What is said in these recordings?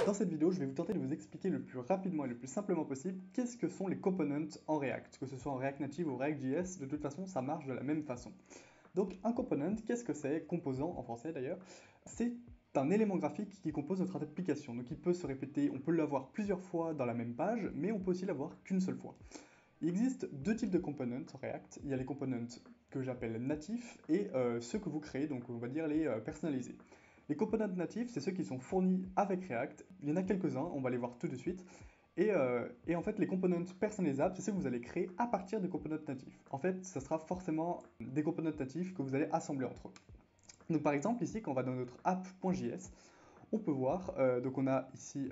Dans cette vidéo, je vais vous tenter de vous expliquer le plus rapidement et le plus simplement possible qu'est-ce que sont les components en React. Que ce soit en React Native ou React.js, de toute façon, ça marche de la même façon. Donc un component, qu'est-ce que c'est? Composant en français d'ailleurs. C'est un élément graphique qui compose notre application. Donc il peut se répéter, on peut l'avoir plusieurs fois dans la même page, mais on peut aussi l'avoir qu'une seule fois. Il existe deux types de components en React. Il y a les components que j'appelle natifs et ceux que vous créez, donc on va dire les personnalisés. Les components natifs, c'est ceux qui sont fournis avec React. Il y en a quelques-uns, on va les voir tout de suite. Et en fait, les components personnalisables, c'est ceux que vous allez créer à partir des components natifs. En fait, ça sera forcément des components natifs que vous allez assembler entre eux. Donc par exemple, ici, quand on va dans notre app.js, on peut voir, donc on a ici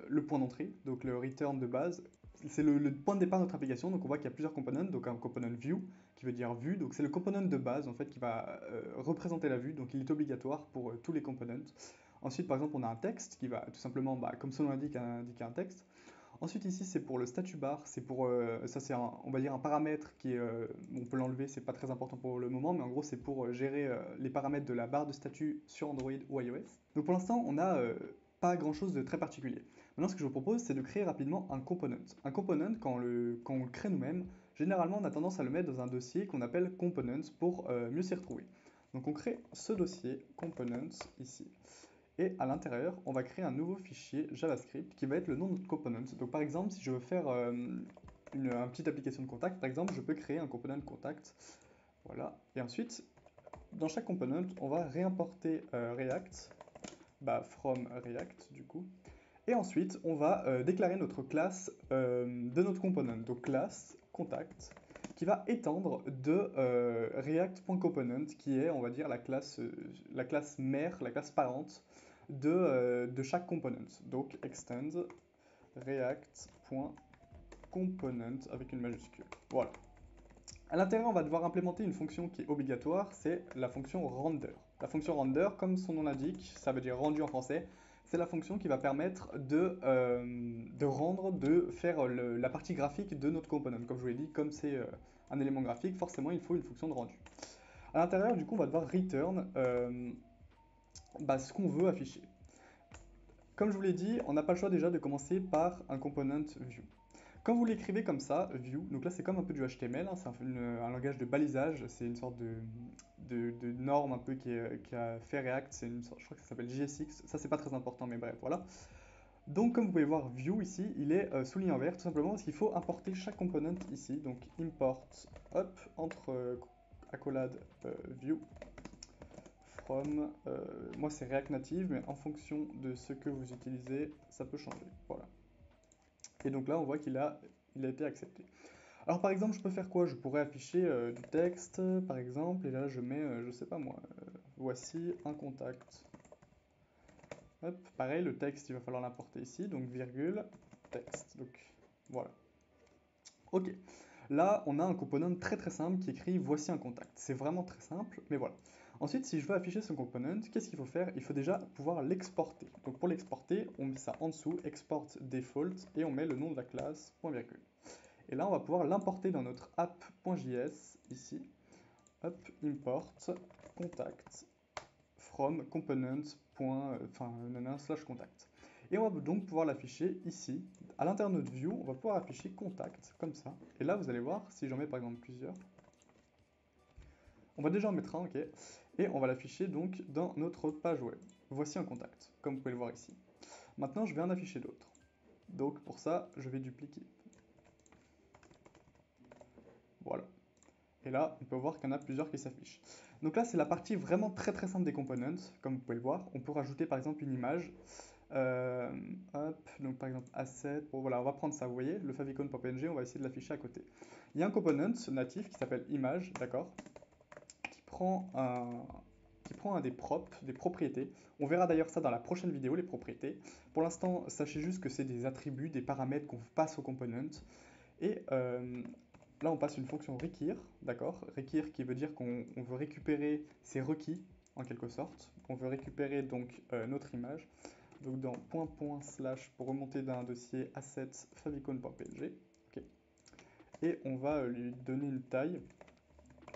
le point d'entrée, donc le return de base. C'est le point de départ de notre application, donc on voit qu'il y a plusieurs components, donc un component view, qui veut dire vue, donc c'est le component de base en fait qui va représenter la vue, donc il est obligatoire pour tous les components. Ensuite, par exemple, on a un texte qui va tout simplement, comme son nom l'indique, indiquer un texte. Ensuite ici c'est pour le statut bar, c'est pour ça c'est on va dire un paramètre qui est on peut l'enlever, c'est pas très important pour le moment, mais en gros c'est pour gérer les paramètres de la barre de statut sur Android ou iOS. Donc pour l'instant on n'a pas grand chose de très particulier. Maintenant ce que je vous propose c'est de créer rapidement un component. Un component quand on le crée nous-mêmes, généralement on a tendance à le mettre dans un dossier qu'on appelle components pour mieux s'y retrouver. Donc on crée ce dossier components ici. Et à l'intérieur, on va créer un nouveau fichier JavaScript qui va être le nom de notre component. Donc par exemple, si je veux faire une petite application de contact, par exemple, je peux créer un component contact. Voilà. Et ensuite, dans chaque component, on va réimporter React, from React du coup. Et ensuite, on va déclarer notre classe de notre component. Donc classe contact qui va étendre de React.component qui est, on va dire, la classe mère, la classe parente de chaque component. Donc extend React.component avec une majuscule. Voilà. À l'intérieur, on va devoir implémenter une fonction qui est obligatoire, c'est la fonction render. La fonction render, comme son nom l'indique, ça veut dire rendu en français, c'est la fonction qui va permettre de rendre, de faire la partie graphique de notre component. Comme je vous l'ai dit, comme c'est un élément graphique, forcément il faut une fonction de rendu. À l'intérieur, du coup, on va devoir return ce qu'on veut afficher. Comme je vous l'ai dit, on n'a pas le choix déjà de commencer par un component view. Quand vous l'écrivez comme ça, view, donc là c'est comme un peu du HTML, hein, c'est un langage de balisage, c'est une sorte de norme un peu qui a fait React, je crois que ça s'appelle JSX, ça c'est pas très important mais bref, voilà. Donc comme vous pouvez voir, view ici, il est souligné en vert tout simplement parce qu'il faut importer chaque component ici, donc import, hop, entre accolade view, from, moi c'est React Native, mais en fonction de ce que vous utilisez, ça peut changer, voilà. Et donc là, on voit qu'il a été accepté. Alors par exemple, je peux faire quoi? Je pourrais afficher du texte, par exemple, et là je mets, je sais pas moi, voici un contact. Hop, pareil, le texte, il va falloir l'importer ici, donc virgule, texte. Donc voilà. Ok. Là, on a un component très très simple qui écrit voici un contact. C'est vraiment très simple, mais voilà. Ensuite, si je veux afficher ce component, qu'est-ce qu'il faut faire? Il faut déjà pouvoir l'exporter. Donc pour l'exporter, on met ça en dessous, export default, et on met le nom de la classe, point virgule. Et là, on va pouvoir l'importer dans notre app.js, ici. Hop, import contact from component slash contact. Et on va donc pouvoir l'afficher ici. À l'intérieur de notre view, on va pouvoir afficher contact, comme ça. Et là, vous allez voir, si j'en mets par exemple plusieurs, on va déjà en mettre un, ok. Et on va l'afficher donc dans notre page web. Voici un contact, comme vous pouvez le voir ici. Maintenant, je vais en afficher d'autres. Donc pour ça, je vais dupliquer. Voilà. Et là, on peut voir qu'il y en a plusieurs qui s'affichent. Donc là, c'est la partie vraiment très très simple des components, comme vous pouvez le voir. On peut rajouter par exemple une image. Hop, donc par exemple asset. Bon voilà, on va prendre ça, vous voyez, le favicon.png, on va essayer de l'afficher à côté. Il y a un component natif qui s'appelle image, d'accord, qui prend un des props, des propriétés. On verra d'ailleurs ça dans la prochaine vidéo, les propriétés. Pour l'instant, sachez juste que c'est des attributs, des paramètres qu'on passe au component. Et là, on passe une fonction require, d'accord? Require qui veut dire qu'on veut récupérer ses requis, en quelque sorte. On veut récupérer donc notre image. Donc dans // pour remonter d'un dossier asset favicon.png. Okay. Et on va lui donner une taille.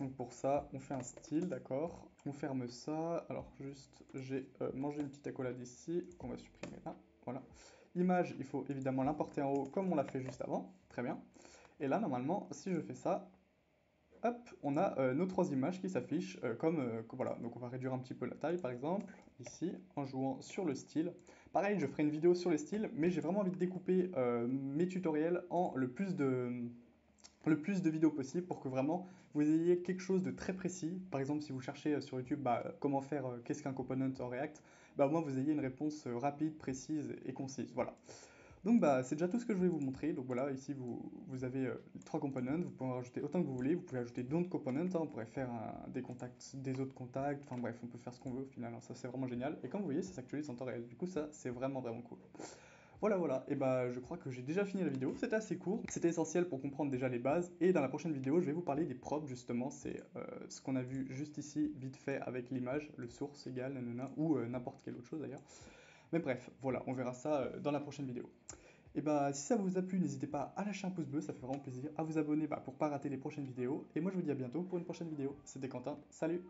Donc pour ça, on fait un style, d'accord? on ferme ça. Alors juste, j'ai mangé une petite accolade ici, qu'on va supprimer là. Voilà. Image, il faut évidemment l'importer en haut comme on l'a fait juste avant. Très bien. Et là, normalement, si je fais ça, hop, on a nos trois images qui s'affichent voilà. Donc on va réduire un petit peu la taille par exemple, ici, en jouant sur le style. Pareil, je ferai une vidéo sur les styles, mais j'ai vraiment envie de découper mes tutoriels en le plus de vidéos possible pour que vraiment vous ayez quelque chose de très précis. Par exemple, si vous cherchez sur YouTube comment faire, qu'est-ce qu'un component en React, au moins vous ayez une réponse rapide, précise et concise. Voilà. Donc c'est déjà tout ce que je voulais vous montrer. Donc voilà, ici vous avez les trois components, vous pouvez en rajouter autant que vous voulez, vous pouvez ajouter d'autres components, hein, on pourrait faire des contacts, des autres contacts, enfin bref, on peut faire ce qu'on veut au final, hein, ça c'est vraiment génial. Et comme vous voyez, ça s'actualise en temps réel, du coup ça c'est vraiment vraiment cool. Voilà, voilà, et je crois que j'ai déjà fini la vidéo, c'était assez court, c'était essentiel pour comprendre déjà les bases, et dans la prochaine vidéo, je vais vous parler des props justement, c'est ce qu'on a vu juste ici, vite fait avec l'image, le source égal, nanana, ou n'importe quelle autre chose d'ailleurs. Mais bref, voilà, on verra ça dans la prochaine vidéo. Et si ça vous a plu, n'hésitez pas à lâcher un pouce bleu, ça fait vraiment plaisir, à vous abonner pour pas rater les prochaines vidéos, et moi je vous dis à bientôt pour une prochaine vidéo. C'était Quentin, salut!